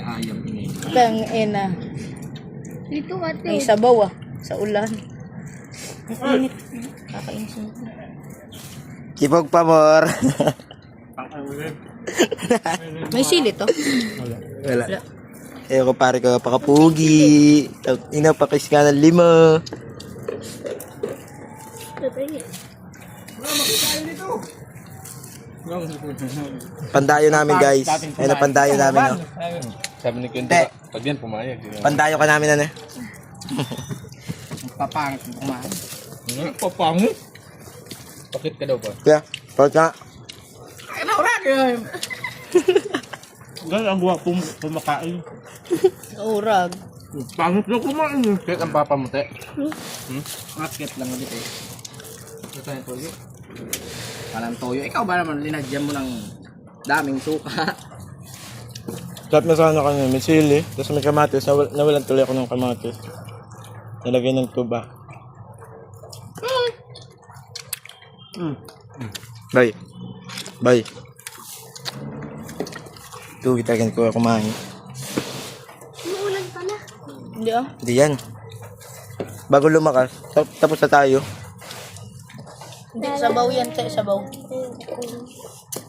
Ayam ini. Lang ena. Dito ate. Ay sabaw sa ulan. Ang init. Kakainis mo. Kibog pa more. May sili to? Wala. Ayoko pare ko pakapugi. Ina pakis ka ng 5. Pandayo namin guys. Ayun ang pandayo namin. No? Sabi ni Kenta, pag yan pumayag. Pandayo ka namin ano. Papangit mo kumain. Papangit? Bakit ka daw ba? Kaya, pag ka. Ano oras yun? Ganyan ang guwapong kumakain. Urag. Pangit na kumain. Kahit ang papa mo, te. Akit lang ulit eh. Ito tayo toyo. Parang toyo. Ikaw ba naman linagyan mo ng daming suka? Kat na sana kanya, may sili. Tapos may kamatis. Nawalan tuloy ako ng kamatis. Nalagay ng tuba. Bye. Bye. Ito, kita kan ko kumain. Umuulan pala. Hindi Hindi yan. Bago lumakas, tapos na tayo. Hindi, sabaw yan, te, sabaw.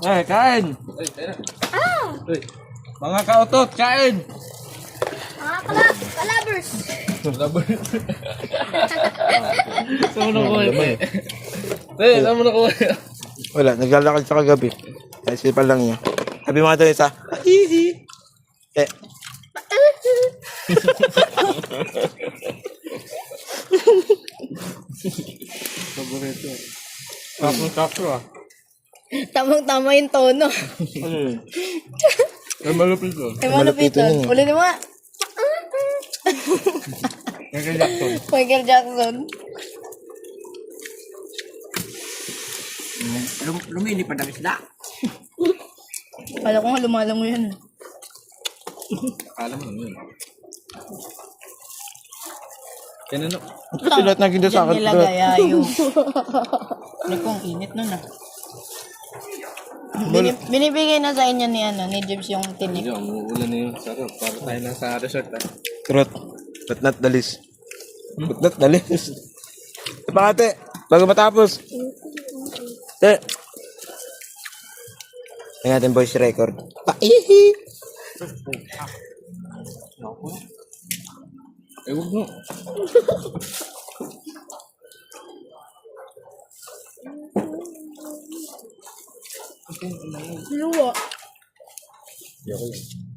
Eh, kain! Mga kautot, kain! Mga kalabers. Laban. Saan mo nakuha? Eh, saan mo nakuha? Wala, naglalakad sa kagabi. Naisipan lang niya. Sabi mo nga doon isa, hihi. Eh. Paborito. Tapos ah. Tamang-tama yung tono. Ano yun? Ay, malupit yun. Ay, malupitan. yun eh. Uli naman. Michael Jackson. Michael Jackson. Lumilipad ang isda. Kala ko nga lumalang mo yan. Akala mo yun. Kanino? Kasi lahat naging doon sa akin. Diyan nilagay ayun. Ano kong init nun Binibigay na sa inyo ni James yung tinik. Hindi, umuulan na yun. Sarap. Para tayo nasa resort ah. Trot. But not the least. But not the least. Ito pa ate, bago matapos. Te. Ang ating voice record. Paihi. Eh, huwag mo. Luwa. Hindi ako yun.